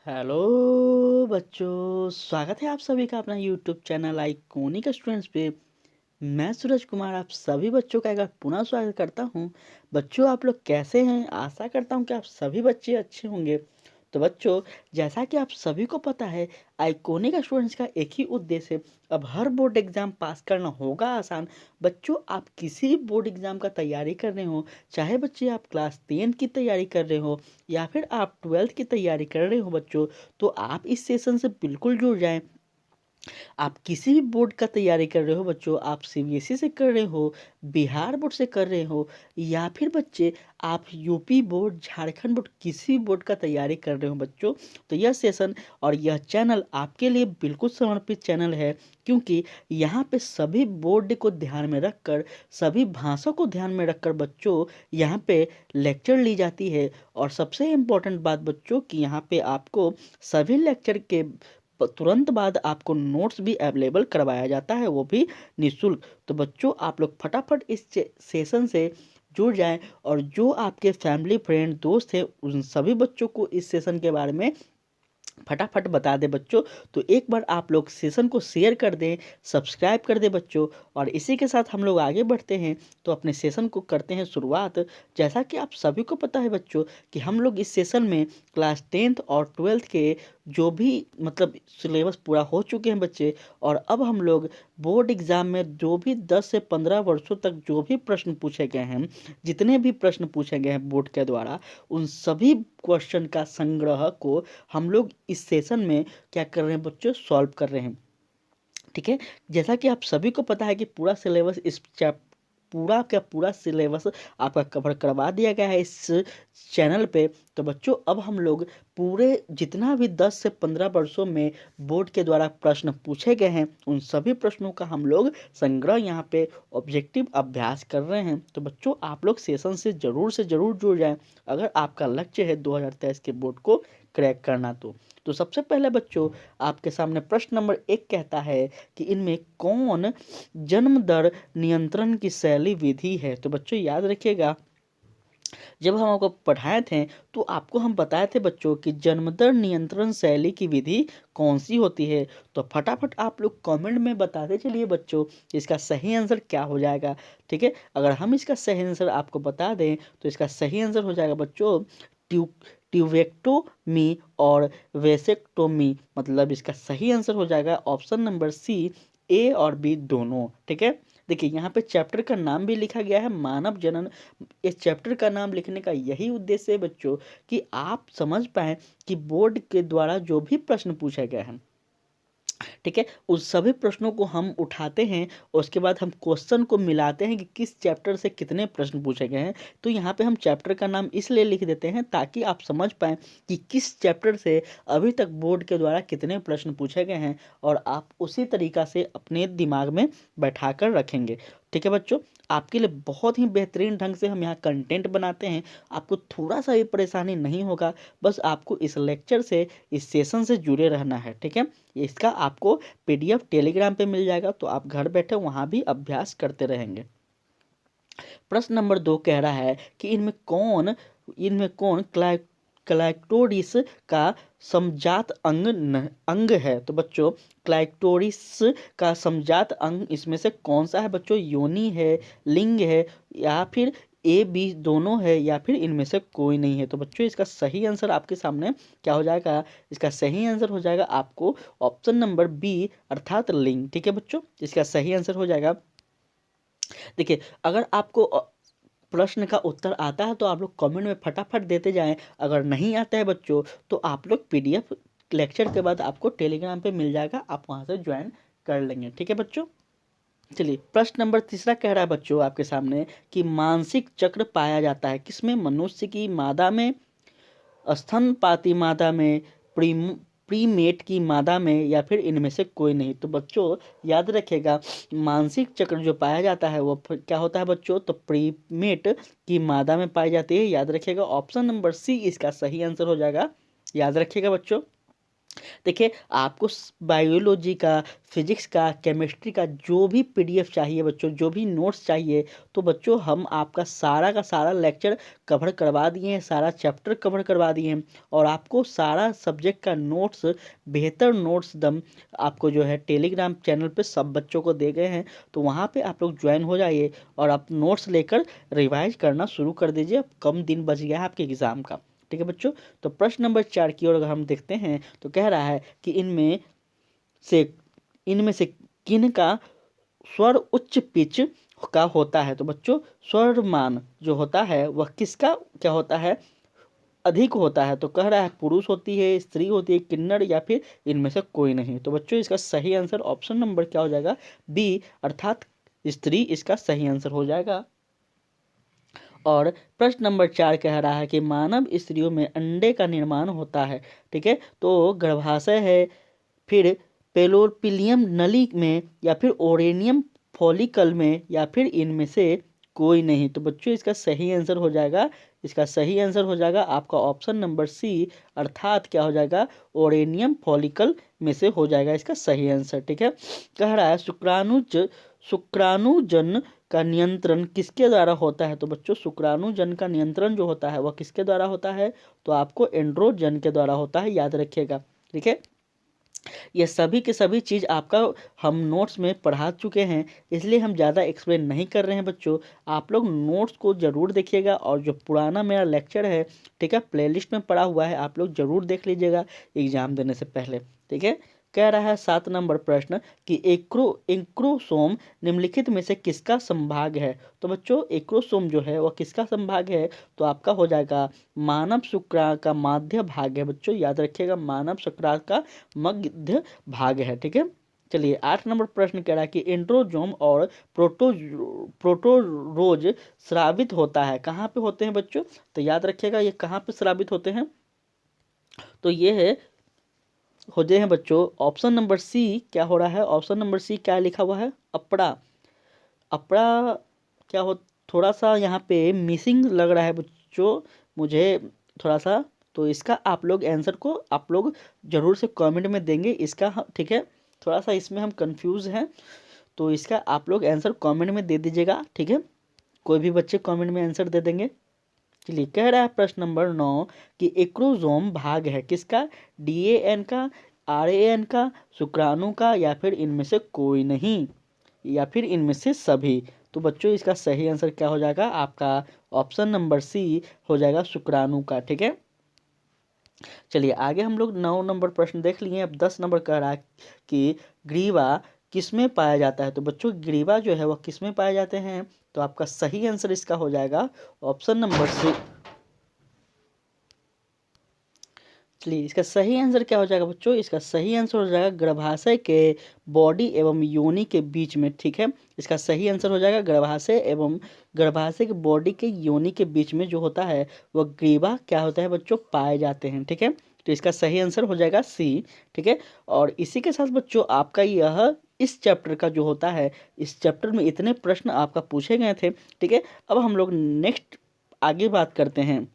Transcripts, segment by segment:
Hello बच्चों, स्वागत है आप सभी का अपना यूट्यूब चैनल आइकॉनिक स्टूडेंट्स पे। मैं सूरज कुमार आप सभी बच्चों का एक बार पुनः स्वागत करता हूं। बच्चों, आप लोग कैसे हैं? आशा करता हूं कि आप सभी बच्चे अच्छे होंगे। तो बच्चों, जैसा कि आप सभी को पता है, आइकॉनिक स्टूडेंट्स का एक ही उद्देश्य है, अब हर बोर्ड एग्जाम पास करना होगा आसान। बच्चों, आप किसी भी बोर्ड एग्जाम का तैयारी कर रहे हो, चाहे बच्चे आप क्लास 10 की तैयारी कर रहे हो या फिर आप 12th की तैयारी कर रहे हो बच्चों, तो आप इस सेशन से बिल्कुल जुड़ जाएं। आप किसी भी बोर्ड का तैयारी कर रहे हो बच्चों, आप सीबीएसई से कर रहे हो, बिहार बोर्ड से कर रहे हो, या फिर बच्चे आप यूपी बोर्ड, झारखंड बोर्ड, किसी भी बोर्ड का तैयारी कर रहे हो बच्चों, तो यह सेशन और यह चैनल आपके लिए बिल्कुल समर्पित चैनल है। क्योंकि यहाँ पे सभी बोर्ड को ध्यान में रखकर, सभी भाषा को ध्यान में रखकर बच्चों यहाँ पे लेक्चर ली जाती है। और सबसे इम्पोर्टेंट बात बच्चों कि यहाँ पे आपको सभी लेक्चर के तुरंत बाद आपको नोट्स भी अवेलेबल करवाया जाता है, वो भी निःशुल्क। तो बच्चों, आप लोग फटाफट इस सेशन से जुड़ जाएं और जो आपके फैमिली फ्रेंड दोस्त हैं उन सभी बच्चों को इस सेशन के बारे में फटाफट बता दे बच्चों। तो एक बार आप लोग सेशन को शेयर कर दें, सब्सक्राइब कर दें बच्चों। और इसी के साथ हम लोग आगे बढ़ते हैं, तो अपने सेशन को करते हैं शुरुआत। जैसा कि आप सभी को पता है बच्चों कि हम लोग इस सेशन में क्लास 10th और 12th के जो भी मतलब सिलेबस पूरा हो चुके हैं बच्चे, और अब हम लोग बोर्ड एग्जाम में जो भी 10 से 15 वर्षों तक जो भी प्रश्न पूछे गए हैं, जितने भी प्रश्न पूछे गए हैं बोर्ड के द्वारा, उन सभी क्वेश्चन का संग्रह को हम लोग इस सेशन में क्या कर रहे हैं बच्चों, सॉल्व कर रहे हैं। ठीक है, जैसा कि आप सभी को पता है कि पूरा सिलेबस इस पूरा का पूरा सिलेबस आपका कवर करवा दिया गया है इस चैनल पे। तो बच्चों, अब हम लोग पूरे जितना भी 10 से 15 वर्षों में बोर्ड के द्वारा प्रश्न पूछे गए हैं, उन सभी प्रश्नों का हम लोग संग्रह यहाँ पे ऑब्जेक्टिव अभ्यास कर रहे हैं। तो बच्चों, आप लोग सेशन से जरूर जुड़ जाएं अगर आपका लक्ष्य है 2023 के बोर्ड को क्रैक करना। तो सबसे पहले बच्चों, आपके सामने प्रश्न नंबर 1 कहता है कि इनमें कौन जन्म दर नियंत्रण की शैली विधि है। तो बच्चों याद रखिएगा, जब हम आपको पढ़ाए थे तो आपको हम बताए थे बच्चों कि जन्म दर नियंत्रण शैली की विधि कौन सी होती है। तो फटाफट आप लोग कमेंट में बताते चलिए बच्चों इसका सही आंसर क्या हो जाएगा। ठीक है, अगर हम इसका सही आंसर आपको बता दें तो इसका सही आंसर हो जाएगा बच्चों ट्यू ट्यूवेक्टोमी और वेसेक्टोमी। मतलब इसका सही आंसर हो जाएगा ऑप्शन नंबर सी, ए और बी दोनों। ठीक है, देखिए यहाँ पे चैप्टर का नाम भी लिखा गया है मानव जनन। इस चैप्टर का नाम लिखने का यही उद्देश्य है बच्चों कि आप समझ पाएं कि बोर्ड के द्वारा जो भी प्रश्न पूछे गए हैं, ठीक है, उस सभी प्रश्नों को हम उठाते हैं और उसके बाद हम क्वेश्चन को मिलाते हैं कि किस चैप्टर से कितने प्रश्न पूछे गए हैं। तो यहाँ पे हम चैप्टर का नाम इसलिए लिख देते हैं ताकि आप समझ पाएं कि किस चैप्टर से अभी तक बोर्ड के द्वारा कितने प्रश्न पूछे गए हैं, और आप उसी तरीका से अपने दिमाग में बैठा कर रखेंगे। ठीक है बच्चों, आपके लिए बहुत ही बेहतरीन ढंग से हम यहाँ कंटेंट बनाते हैं, आपको थोड़ा सा भी परेशानी नहीं होगा। बस आपको इस लेक्चर से, इस सेशन से जुड़े रहना है। ठीक है, इसका आपको पीडीएफ टेलीग्राम पे मिल जाएगा, तो आप घर बैठे वहाँ भी अभ्यास करते रहेंगे। प्रश्न नंबर 2 कह रहा है कि इनमें कौन क्लाइटोरिस का समजात अंग है। तो बच्चों, क्लाइटोरिस का समजात अंग इसमें से कौन सा है बच्चों? योनि है, लिंग है, या फिर ए बी दोनों है, या फिर इनमें से कोई नहीं है। तो बच्चों, इसका सही आंसर आपके सामने क्या हो जाएगा? इसका सही आंसर हो जाएगा आपको ऑप्शन नंबर बी अर्थात लिंग। ठीक है बच्चों, इसका सही आंसर हो जाएगा। देखिए, अगर आपको प्रश्न का उत्तर आता है तो आप लोग कमेंट में फटाफट देते जाएं। अगर नहीं आता है बच्चों तो आप लोग पीडीएफ लेक्चर के बाद आपको टेलीग्राम पे मिल जाएगा, आप वहां से ज्वाइन कर लेंगे। ठीक है बच्चों, चलिए प्रश्न नंबर 3 कह रहा है बच्चों आपके सामने कि मानसिक चक्र पाया जाता है किसमें? मनुष्य की मादा में, स्तनपाती मादा में, प्रीमेट की मादा में, या फिर इनमें से कोई नहीं। तो बच्चों याद रखिएगा, मानसिक चक्र जो पाया जाता है वो क्या होता है बच्चों? तो प्रीमेट की मादा में पाई जाती है। याद रखिएगा ऑप्शन नंबर सी इसका सही आंसर हो जाएगा। याद रखिएगा बच्चों। देखिए, आपको बायोलॉजी का, फिजिक्स का, केमिस्ट्री का जो भी पीडीएफ चाहिए बच्चों, जो भी नोट्स चाहिए, तो बच्चों हम आपका सारा का सारा लेक्चर कवर करवा दिए हैं, सारा चैप्टर कवर करवा दिए हैं, और आपको सारा सब्जेक्ट का नोट्स, बेहतर नोट्स दम आपको जो है टेलीग्राम चैनल पे सब बच्चों को दे गए हैं। तो वहाँ पे आप लोग ज्वाइन हो जाइए और आप नोट्स लेकर रिवाइज करना शुरू कर दीजिए। अब कम दिन बच गया है आपके एग्ज़ाम का। ठीक है बच्चों, तो प्रश्न नंबर 4 की ओर अगर हम देखते हैं तो कह रहा है कि से इनमें से किन का स्वर उच्च पिच का होता है। तो बच्चों, स्वर मान जो होता है वह किसका क्या होता है, अधिक होता है। तो कह रहा है पुरुष होती है, स्त्री होती है, किन्नर, या फिर इनमें से कोई नहीं। तो बच्चों, इसका सही आंसर ऑप्शन नंबर क्या हो जाएगा, बी, अर्थात स्त्री इसका सही आंसर हो जाएगा। और प्रश्न नंबर 4 कह रहा है कि मानव स्त्रियों में अंडे का निर्माण होता है। ठीक है, तो गर्भाशय है, फिर पेलोपिलियम नली में, या फिर ओरेनियम फॉलिकल में, या फिर इनमें से कोई नहीं। तो बच्चों, इसका सही आंसर हो जाएगा, इसका सही आंसर हो जाएगा आपका ऑप्शन नंबर सी, अर्थात क्या हो जाएगा, ओरेनियम फॉलिकल में से हो जाएगा इसका सही आंसर। ठीक है, कह रहा है शुक्राणुजन का नियंत्रण किसके द्वारा होता है। तो बच्चों, शुक्राणुजन का नियंत्रण जो होता है वह किसके द्वारा होता है, तो आपको एंड्रोजन के द्वारा होता है, याद रखिएगा। ठीक है, ये सभी के सभी चीज़ आपका हम नोट्स में पढ़ा चुके हैं, इसलिए हम ज़्यादा एक्सप्लेन नहीं कर रहे हैं बच्चों। आप लोग नोट्स को ज़रूर देखिएगा, और जो पुराना मेरा लेक्चर है, ठीक है, प्लेलिस्ट में पड़ा हुआ है, आप लोग ज़रूर देख लीजिएगा एग्ज़ाम देने से पहले। ठीक है, कह रहा है 7 नंबर प्रश्न कि एक्रोसोम निम्नलिखित में से किसका संभाग है। तो बच्चों, एक्रोसोम जो है वह किसका संभाग है, तो आपका हो जाएगा मानव शुक्राणु का माध्य भाग है। बच्चों याद रखिएगा, मानव शुक्राणु का मध्य भाग है। ठीक है, चलिए 8 नंबर प्रश्न कह रहा है कि एंड्रोजोम और प्रोटोरोज स्रावित होता है, कहाँ पे होते हैं बच्चों, तो याद रखिएगा ये कहाँ पे स्रावित होते हैं, तो ये है हो जाए हैं बच्चों ऑप्शन नंबर सी। क्या हो रहा है, ऑप्शन नंबर सी क्या लिखा हुआ है, अपड़ा। अपड़ा क्या हो, थोड़ा सा यहाँ पे मिसिंग लग रहा है बच्चों मुझे, थोड़ा सा। तो इसका आप लोग आंसर को आप लोग जरूर से कमेंट में देंगे इसका। ठीक है, थोड़ा सा इसमें हम कंफ्यूज हैं, तो इसका आप लोग आंसर कमेंट में दे दीजिएगा। ठीक है, कोई भी बच्चे कमेंट में आंसर दे देंगे। चलिए, कह रहा है प्रश्न नंबर 9 कि एक्रोसोम भाग है किसका, डीएन का, आरएन का, शुक्राणु का, या फिर इनमें से कोई नहीं, या फिर इनमें से सभी। तो बच्चों, इसका सही आंसर क्या हो जाएगा आपका ऑप्शन नंबर सी हो जाएगा, शुक्राणु का। ठीक है, चलिए आगे हम लोग 9 नंबर प्रश्न देख लिए। अब 10 नंबर कह रहा है कि ग्रीवा किसमें पाया जाता है। तो बच्चों, ग्रीवा जो है वह किसमें पाए जाते हैं, तो आपका सही आंसर इसका हो जाएगा ऑप्शन नंबर सी। चलिए, इसका सही आंसर क्या हो जाएगा बच्चों, इसका सही आंसर हो जाएगा गर्भाशय के बॉडी एवं योनि के बीच में। ठीक है, इसका सही आंसर हो जाएगा गर्भाशय के बॉडी के योनि के बीच में जो होता है वह ग्रीवा क्या होता है बच्चों, पाए जाते हैं। ठीक है, तो इसका सही आंसर हो जाएगा सी। ठीक है, और इसी के साथ बच्चों आपका यह इस चैप्टर का जो होता है, इस चैप्टर में इतने प्रश्न आपका पूछे गए थे। ठीक है, अब हम लोग नेक्स्ट आगे बात करते हैं।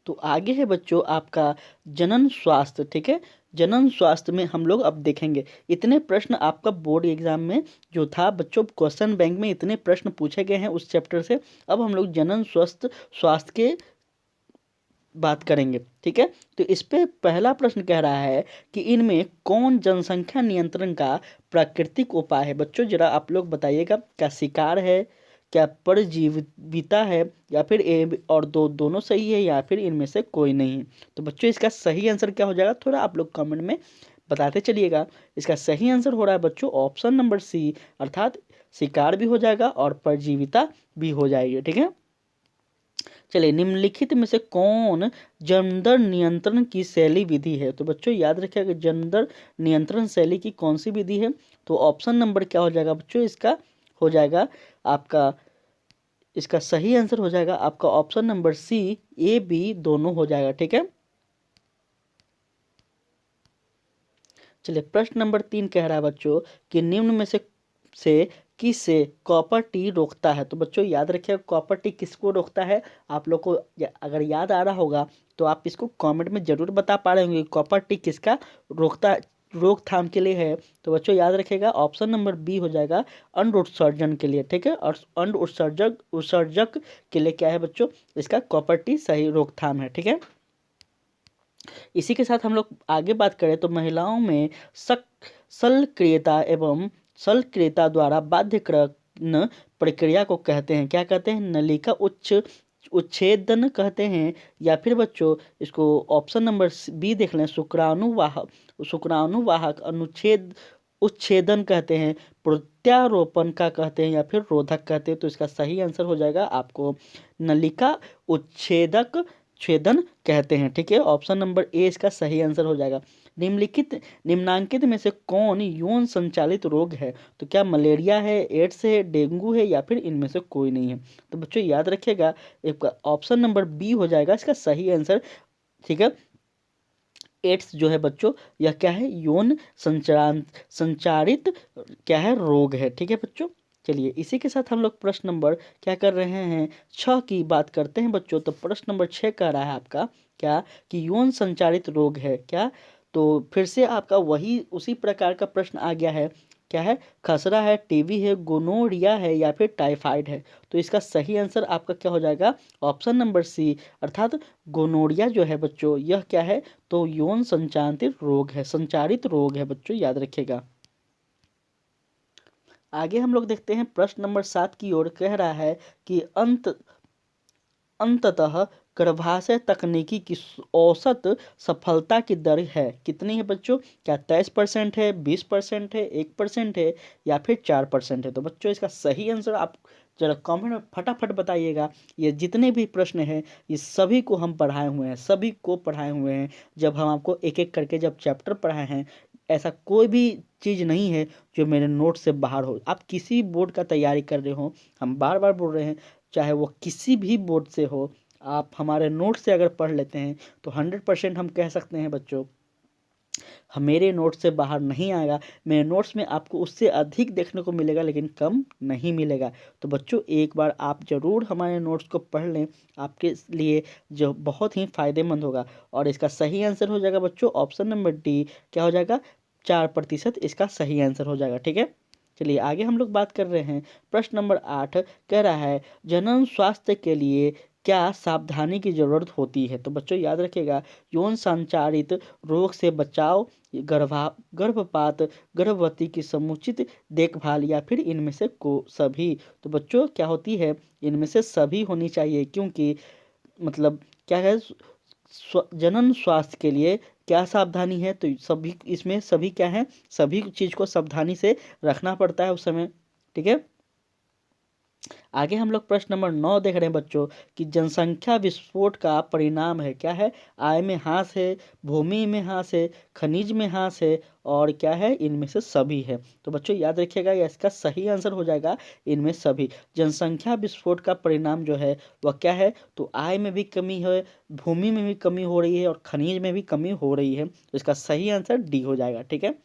तो आगे है बच्चों आपका जनन स्वास्थ्य। ठीक है, जनन स्वास्थ्य में हम लोग अब देखेंगे इतने प्रश्न आपका बोर्ड एग्जाम में जो था बच्चों, क्वेश्चन बैंक में इतने प्रश्न पूछे गए हैं उस चैप्टर से। अब हम लोग जनन स्वास्थ्य के बात करेंगे। ठीक है, तो इस पे पहला प्रश्न कह रहा है कि इनमें कौन जनसंख्या नियंत्रण का प्राकृतिक उपाय है। बच्चों जरा आप लोग बताइएगा, क्या शिकार है, क्या परजीविता है, या फिर ए और दोनों सही है, या फिर इनमें से कोई नहीं। तो बच्चों, इसका सही आंसर क्या हो जाएगा, थोड़ा आप लोग कमेंट में बताते चलिएगा। इसका सही आंसर हो रहा है बच्चों ऑप्शन नंबर सी, अर्थात शिकार भी हो जाएगा और परजीविता भी हो जाएगी। ठीक है, चलिए, निम्नलिखित में से कौन जनदर नियंत्रण की शैली विधि है। तो बच्चों याद रखिएगा, जनदर नियंत्रण शैली की कौन सी विधि है, तो ऑप्शन नंबर क्या हो जाएगा बच्चों, इसका हो जाएगा आपका, इसका सही आंसर हो जाएगा आपका option number C, A B दोनों हो जाएगा। ठीक है, चलिए प्रश्न नंबर 3 कह रहा है बच्चों कि निम्न में से किसे कॉपर टी रोकता है? तो बच्चों याद रखिएगा, कॉपर टी किसको रोकता है? आप लोग को अगर याद आ रहा होगा तो आप इसको कमेंट में ज़रूर बता पा रहे होंगे, कॉपर टी किसका रोकता रोकथाम के लिए है। तो बच्चों याद रखिएगा, ऑप्शन नंबर बी हो जाएगा अंड उत्सर्जन के लिए, ठीक है। और अंड उत्सर्जक उत्सर्जक के लिए क्या है बच्चों? इसका कॉपर टी सही रोकथाम है, ठीक है। इसी के साथ हम लोग आगे बात करें तो महिलाओं में शल्यक्रियता एवं शल्यक्रियता द्वारा बाध्यकरण प्रक्रिया को कहते हैं, क्या कहते हैं? नलिका उच्छेदन कहते हैं, या फिर बच्चों इसको ऑप्शन नंबर बी देख लें, शुक्राणुवाहक अनुच्छेद उच्छेदन कहते हैं, प्रत्यारोपण का कहते हैं, या फिर रोधक कहते हैं। तो इसका सही आंसर हो जाएगा आपको नलिका उच्छेदक छेदन कहते हैं, ठीक है। ऑप्शन नंबर ए इसका सही आंसर हो जाएगा। निम्नांकित में से कौन यौन संचालित रोग है? तो क्या मलेरिया है, एड्स है, डेंगू है, या फिर इनमें से कोई नहीं है? तो बच्चों याद रखिएगा, एक ऑप्शन नंबर बी हो जाएगा इसका सही आंसर, ठीक है। एड्स जो है बच्चों, यह क्या है? यौन संचारित क्या है? रोग है, ठीक है बच्चों। चलिए इसी के साथ हम लोग प्रश्न नंबर क्या कर रहे हैं? 6 की बात करते हैं बच्चों। तो प्रश्न नंबर 6 कह रहा है आपका क्या कि यौन संचारित रोग है क्या? तो फिर से आपका वही उसी प्रकार का प्रश्न आ गया है, क्या है? खसरा है, टीबी है, गोनोरिया है, या फिर टाइफाइड है? तो इसका सही आंसर आपका क्या हो जाएगा? ऑप्शन नंबर सी, अर्थात गोनोरिया जो है बच्चों, यह क्या है? तो यौन संचारित रोग है, संचारित रोग है बच्चों, याद रखिएगा। आगे हम लोग देखते हैं प्रश्न नंबर 7 की ओर। कह रहा है कि अंततः गर्भाशय तकनीकी की औसत सफलता की दर है कितनी है बच्चों? क्या 23% है, 20% है, 1% है, या फिर 4% है? तो बच्चों इसका सही आंसर आप जरा कमेंट में फटाफट बताइएगा। ये जितने भी प्रश्न हैं ये सभी को हम पढ़ाए हुए हैं, सभी को पढ़ाए हुए हैं। जब हम आपको एक एक करके जब चैप्टर पढ़ाए हैं, ऐसा कोई भी चीज़ नहीं है जो मेरे नोट से बाहर हो। आप किसी बोर्ड का तैयारी कर रहे हो, हम बार बार बोल रहे हैं, चाहे वो किसी भी बोर्ड से हो, आप हमारे नोट से अगर पढ़ लेते हैं तो 100% हम कह सकते हैं बच्चों, मेरे नोट से बाहर नहीं आएगा। मेरे नोट्स में आपको उससे अधिक देखने को मिलेगा, लेकिन कम नहीं मिलेगा। तो बच्चों एक बार आप ज़रूर हमारे नोट्स को पढ़ लें, आपके लिए जो बहुत ही फ़ायदेमंद होगा। और इसका सही आंसर हो जाएगा बच्चों ऑप्शन नंबर डी, क्या हो जाएगा? 4% इसका सही आंसर हो जाएगा, ठीक है। चलिए आगे हम लोग बात कर रहे हैं। प्रश्न नंबर 8 कह रहा है जनन स्वास्थ्य के लिए क्या सावधानी की जरूरत होती है? तो बच्चों याद रखिएगा, यौन संचारित रोग से बचाव, गर्भपात, गर्भवती की समुचित देखभाल, या फिर इनमें से सभी? तो बच्चों क्या होती है? इनमें से सभी होनी चाहिए, क्योंकि मतलब क्या है, जनन स्वास्थ्य के लिए क्या सावधानी है? तो सभी इसमें सभी क्या है? सभी चीज़ को सावधानी से रखना पड़ता है उस समय, ठीक है। आगे हम लोग प्रश्न नंबर 9 देख रहे हैं बच्चों कि जनसंख्या विस्फोट का परिणाम है, क्या है? आय में ह्रास है, भूमि में ह्रास है, खनिज में ह्रास है, और क्या है? इनमें से सभी है। तो बच्चों याद रखिएगा, इसका सही आंसर हो जाएगा इनमें सभी। जनसंख्या विस्फोट का परिणाम जो है वह क्या है? तो आय में भी कमी है, भूमि में भी कमी हो रही है, और खनिज में भी कमी हो रही है। तो इसका सही आंसर डी हो जाएगा, ठीक है।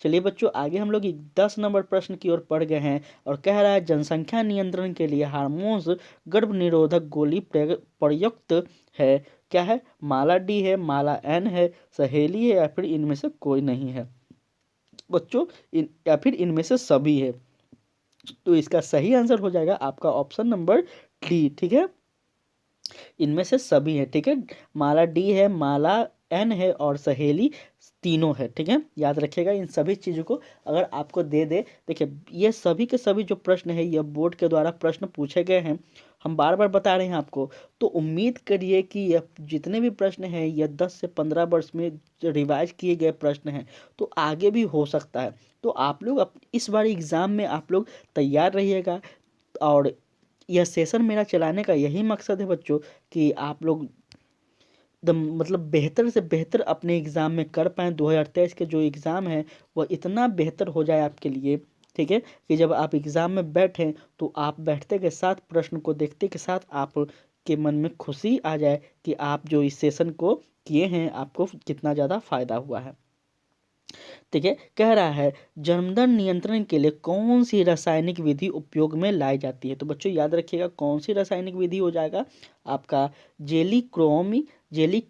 चलिए बच्चों आगे हम लोग 10 नंबर प्रश्न की ओर पढ़ गए हैं, और कह रहा है जनसंख्या नियंत्रण के लिए हार्मोन्स गर्भ निरोधक गोली प्रयुक्त है, क्या है? माला डी है, माला एन है, सहेली है, या फिर इनमें से कोई नहीं है? बच्चों या फिर इनमें से सभी है? तो इसका सही आंसर हो जाएगा आपका ऑप्शन नंबर डी, ठीक है। इनमें से सभी है, ठीक है। माला डी है, माला एन है, और सहेली तीनों है, ठीक है। याद रखिएगा इन सभी चीज़ों को अगर आपको दे दे। देखिए ये सभी के सभी जो प्रश्न है ये बोर्ड के द्वारा प्रश्न पूछे गए हैं, हम बार बार बता रहे हैं आपको। तो उम्मीद करिए कि यह जितने भी प्रश्न हैं यह 10 से 15 वर्ष में रिवाइज किए गए प्रश्न हैं, तो आगे भी हो सकता है। तो आप लोग इस बार एग्ज़ाम में आप लोग तैयार रहिएगा। और यह सेशन मेरा चलाने का यही मकसद है बच्चों कि आप लोग मतलब बेहतर से बेहतर अपने एग्ज़ाम में कर पाएँ। 2023 के जो एग्ज़ाम है वह इतना बेहतर हो जाए आपके लिए, ठीक है, कि जब आप एग्ज़ाम में बैठें तो आप बैठते के साथ प्रश्न को देखते के साथ आप के मन में खुशी आ जाए कि आप जो इस सेशन को किए हैं आपको कितना ज़्यादा फ़ायदा हुआ है। ठीक है, कह रहा है जन्मदर नियंत्रण के लिए कौन सी रासायनिक विधि उपयोग में लाई जाती है। तो बच्चों याद रखिएगा कौन सी रासायनिक विधि हो जाएगा आपका जेली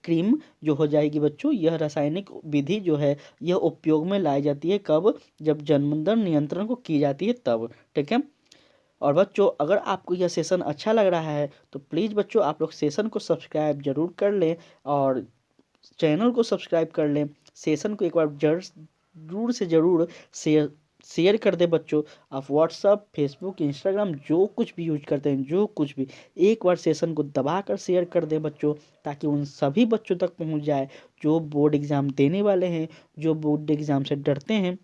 क्रीम जो हो जाएगी बच्चों। यह रासायनिक विधि जो है यह उपयोग में लाई जाती है कब, जब जन्मदर नियंत्रण को की जाती है तब। ठीक है, और बच्चों अगर आपको यह सेशन अच्छा लग रहा है तो प्लीज़ बच्चों आप लोग सेशन को सब्सक्राइब जरूर कर लें और चैनल को सब्सक्राइब कर लें। सेशन को एक बार जरूर से ज़रूर शेयर शेयर कर दें बच्चों। आप व्हाट्सअप, फेसबुक, इंस्टाग्राम जो कुछ भी यूज करते हैं, जो कुछ भी, एक बार सेशन को दबा कर शेयर कर दें बच्चों, ताकि उन सभी बच्चों तक पहुंच जाए जो बोर्ड एग्ज़ाम देने वाले हैं, जो बोर्ड एग्ज़ाम से डरते हैं।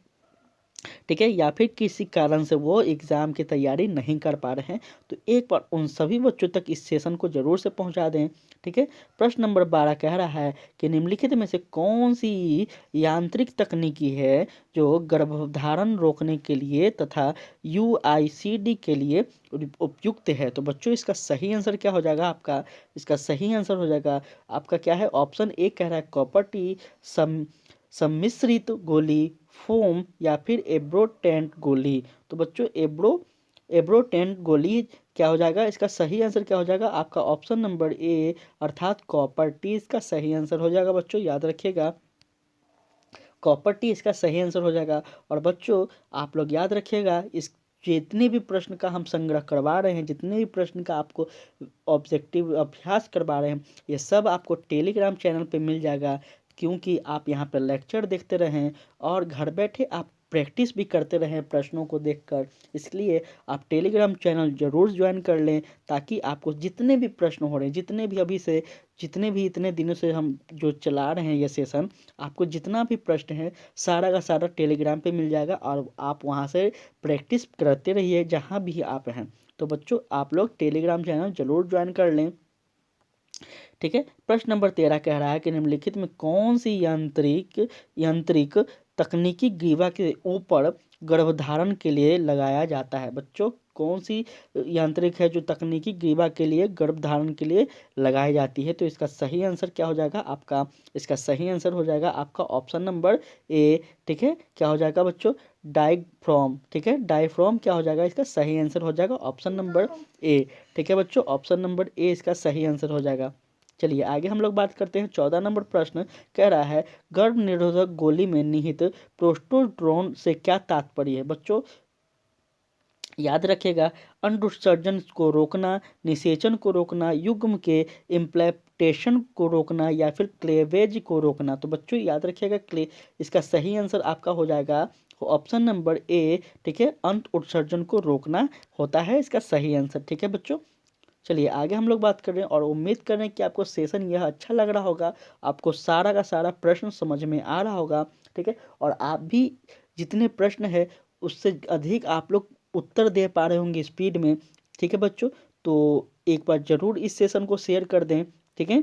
ठीक है, या फिर किसी कारण से वो एग्ज़ाम की तैयारी नहीं कर पा रहे हैं, तो एक बार उन सभी बच्चों तक इस सेशन को ज़रूर से पहुंचा दें। ठीक है, प्रश्न नंबर 12 कह रहा है कि निम्नलिखित में से कौन सी यांत्रिक तकनीकी है जो गर्भधारण रोकने के लिए तथा UICD के लिए उपयुक्त है। तो बच्चों इसका सही आंसर क्या हो जाएगा आपका, इसका सही आंसर हो जाएगा आपका क्या है, ऑप्शन ए कह रहा है कॉपर टी, सम्मिश्रित गोली, फोम या फिर एब्रोटेंट गोली। तो बच्चों एब्रोटेंट गोली क्या हो जाएगा, इसका सही आंसर क्या हो जाएगा आपका ऑप्शन नंबर ए अर्थात कॉपर टी इसका सही आंसर हो जाएगा बच्चों, याद रखिएगा कॉपर टी इसका सही आंसर हो जाएगा। और बच्चों आप लोग याद रखिएगा इस जितने भी प्रश्न का हम संग्रह करवा रहे हैं, जितने भी प्रश्न का आपको ऑब्जेक्टिव अभ्यास करवा रहे हैं, ये सब आपको टेलीग्राम चैनल पे मिल जाएगा। क्योंकि आप यहाँ पर लेक्चर देखते रहें और घर बैठे आप प्रैक्टिस भी करते रहें प्रश्नों को देखकर, इसलिए आप टेलीग्राम चैनल जरूर ज्वाइन कर लें, ताकि आपको जितने भी प्रश्न हो रहे हैं, जितने भी इतने दिनों से हम जो चला रहे हैं ये सेशन, आपको जितना भी प्रश्न है सारा का सारा टेलीग्राम पे मिल जाएगा और आप वहाँ से प्रैक्टिस करते रहिए जहाँ भी आप हैं। तो बच्चों आप लोग टेलीग्राम चैनल जरूर ज्वाइन कर लें। ठीक है, प्रश्न नंबर 13 कह रहा है कि निम्नलिखित में कौन सी यांत्रिक तकनीकी ग्रीवा के ऊपर गर्भधारण के लिए लगाया जाता है। बच्चों कौन सी यांत्रिक है जो तकनीकी ग्रीवा के लिए गर्भधारण के लिए लगाई जाती है। तो इसका सही आंसर क्या हो जाएगा आपका, इसका सही आंसर हो जाएगा आपका ऑप्शन नंबर ए। ठीक है, क्या हो जाएगा बच्चों, डायफ्रॉम। ठीक है, डायफ्रॉम क्या हो जाएगा, इसका सही आंसर हो जाएगा ऑप्शन नंबर ए। ठीक है बच्चों, ऑप्शन नंबर ए इसका सही आंसर हो जाएगा। चलिए आगे हम लोग बात करते हैं। 14 नंबर प्रश्न कह रहा है गर्भ निरोधक गोली में निहित प्रोस्टोड्रोन से क्या तात्पर्य है। बच्चों याद रखिएगा अंडोत्सर्जन को रोकना, निषेचन को रोकना, युग्म के इम्प्लांटेशन को रोकना या फिर क्लेवेज को रोकना। तो बच्चों याद रखिएगा इसका सही आंसर आपका हो जाएगा ऑप्शन नंबर ए। ठीक है, अंत उत्सर्जन को रोकना होता है इसका सही आंसर। ठीक है बच्चों, चलिए आगे हम लोग बात कर रहे हैं और उम्मीद कर रहे हैं कि आपको सेशन यह अच्छा लग रहा होगा, आपको सारा का सारा प्रश्न समझ में आ रहा होगा। ठीक है, और आप भी जितने प्रश्न है उससे अधिक आप लोग उत्तर दे पा रहे होंगे स्पीड में। ठीक है बच्चों, तो एक बार जरूर इस सेशन को शेयर कर दें। ठीक है,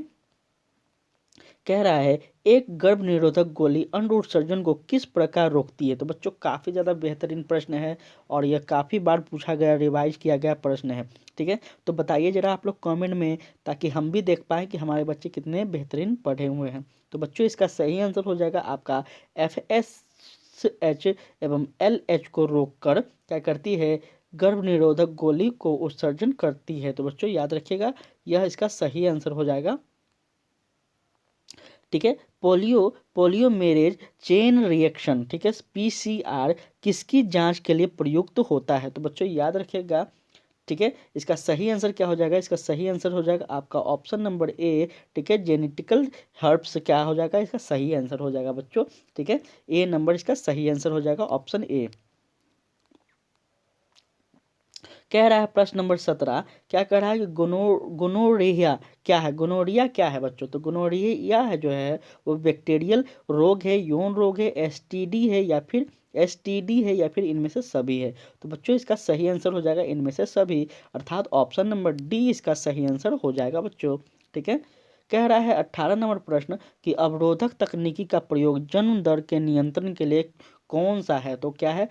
कह रहा है एक गर्भ निरोधक गोली अंड उत्सर्जन को किस प्रकार रोकती है। तो बच्चों काफ़ी ज़्यादा बेहतरीन प्रश्न है और यह काफ़ी बार पूछा गया, रिवाइज किया गया प्रश्न है। ठीक है, तो बताइए ज़रा आप लोग कमेंट में, ताकि हम भी देख पाएँ कि हमारे बच्चे कितने बेहतरीन पढ़े हुए हैं। तो बच्चों इसका सही आंसर हो जाएगा आपका FSH एवं LH को रोककर क्या करती है, गर्भ निरोधक गोली को उत्सर्जन करती है। तो बच्चों याद रखिएगा यह इसका सही आंसर हो जाएगा। ठीक है, पोलियोमेरेज चेन रिएक्शन, ठीक है, PCR किसकी जांच के लिए प्रयुक्त होता है। तो बच्चों याद रखिएगा। ठीक है, इसका सही आंसर क्या हो जाएगा, इसका सही आंसर हो जाएगा आपका ऑप्शन नंबर ए। ठीक है, जेनेटिकल हर्ब्स क्या हो जाएगा, इसका सही आंसर हो जाएगा बच्चों। ठीक है, ए नंबर इसका सही आंसर हो जाएगा ऑप्शन ए। कह रहा है प्रश्न नंबर 17 क्या कह रहा है कि गोनोरिया क्या है। गोनोरिया क्या है बच्चों, तो गोनोरिया है जो है वो बैक्टीरियल रोग है, यौन रोग है, STD है या फिर इनमें से सभी है। तो बच्चों इसका सही आंसर हो जाएगा इनमें से सभी, अर्थात ऑप्शन नंबर डी इसका सही आंसर हो जाएगा बच्चों। ठीक है, कह रहा है 18 नंबर प्रश्न कि अवरोधक तकनीकी का प्रयोग जन्म दर के नियंत्रण के लिए कौन सा है। तो क्या है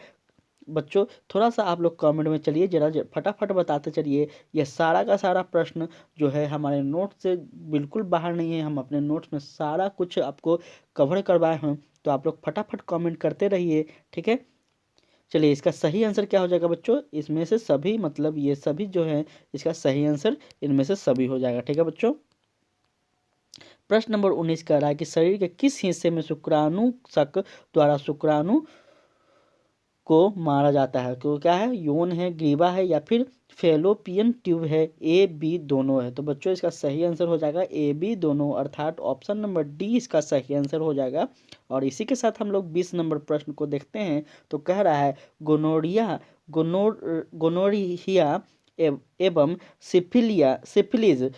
बच्चों, थोड़ा सा आप लोग कमेंट में चलिए जरा फटाफट बताते चलिए। यह सारा का सारा प्रश्न जो है हमारे नोट से बिल्कुल बाहर नहीं है, हम अपने नोट्स में सारा कुछ आपको कवर करवाए हैं। तो तो आप लोग फटाफट कमेंट करते रहिए, ठीक है। चलिए इसका सही आंसर क्या हो जाएगा बच्चों, इसमें से सभी, मतलब ये सभी जो है इसका सही आंसर इनमें से सभी हो जाएगा, ठीक है बच्चों। प्रश्न नंबर 19 कह रहा है कि शरीर के किस हिस्से में शुक्राणुशक द्वारा शुक्राणु को मारा जाता है, तो क्या है, यौन है, ग्रीवा है, या फिर फेलोपियन ट्यूब है, ए बी दोनों है। तो बच्चों इसका सही आंसर हो जाएगा ए बी दोनों, अर्थात ऑप्शन नंबर डी इसका सही आंसर हो जाएगा। और इसी के साथ हम लोग 20 नंबर प्रश्न को देखते हैं। तो कह रहा है गोनोरिया एवं सिफिलिस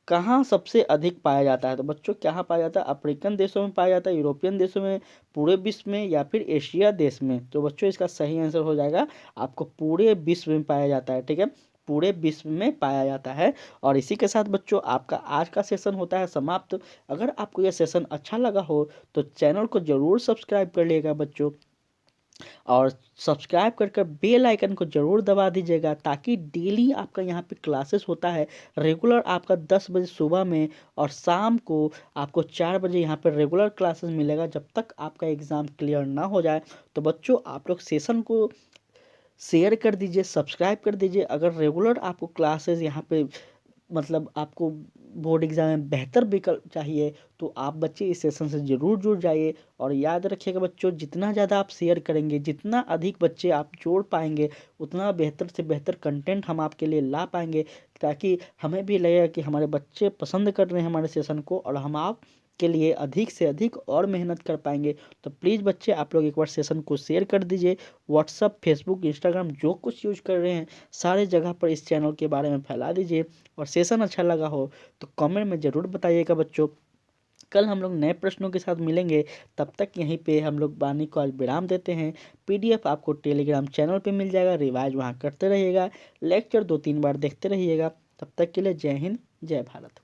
कहाँ सबसे अधिक पाया जाता है। तो बच्चों कहाँ पाया जाता है, अफ्रीकन देशों में पाया जाता है, यूरोपियन देशों में, पूरे विश्व में, या फिर एशिया देश में। तो बच्चों इसका सही आंसर हो जाएगा आपको पूरे विश्व में पाया जाता है, ठीक है, पूरे विश्व में पाया जाता है। और इसी के साथ बच्चों आपका आज का सेशन होता है समाप्त। अगर आपको यह सेशन अच्छा लगा हो तो चैनल को जरूर सब्सक्राइब कर लिएगा बच्चों, और सब्सक्राइब कर बेल आइकन को जरूर दबा दीजिएगा, ताकि डेली आपका यहाँ पे क्लासेस होता है रेगुलर, आपका 10 बजे सुबह में और शाम को आपको 4 बजे यहाँ पर रेगुलर क्लासेस मिलेगा, जब तक आपका एग्ज़ाम क्लियर ना हो जाए। तो बच्चों आप लोग सेशन को शेयर कर दीजिए, सब्सक्राइब कर दीजिए। अगर रेगुलर आपको क्लासेस यहाँ पे, मतलब आपको बोर्ड एग्जाम में बेहतर विकल्प चाहिए, तो आप बच्चे इस सेशन से ज़रूर जुड़ जाइए। और याद रखिएगा बच्चों, जितना ज़्यादा आप शेयर करेंगे, जितना अधिक बच्चे आप जोड़ पाएंगे, उतना बेहतर से बेहतर कंटेंट हम आपके लिए ला पाएंगे, ताकि हमें भी लगेगा कि हमारे बच्चे पसंद कर रहे हैं हमारे सेशन को, और हम आप के लिए अधिक से अधिक और मेहनत कर पाएंगे। तो प्लीज़ बच्चे आप लोग एक बार सेशन को शेयर कर दीजिए, व्हाट्सअप, फेसबुक, इंस्टाग्राम जो कुछ यूज कर रहे हैं सारे जगह पर इस चैनल के बारे में फैला दीजिए। और सेशन अच्छा लगा हो तो कमेंट में ज़रूर बताइएगा बच्चों। कल हम लोग नए प्रश्नों के साथ मिलेंगे, तब तक यहीं पे हम लोग वाणी को आज विराम देते हैं। पीडीएफ आपको टेलीग्राम चैनल पे मिल जाएगा, रिवाइज वहाँ करते रहिएगा, लेक्चर 2-3 बार देखते रहिएगा। तब तक के लिए जय हिंद, जय भारत।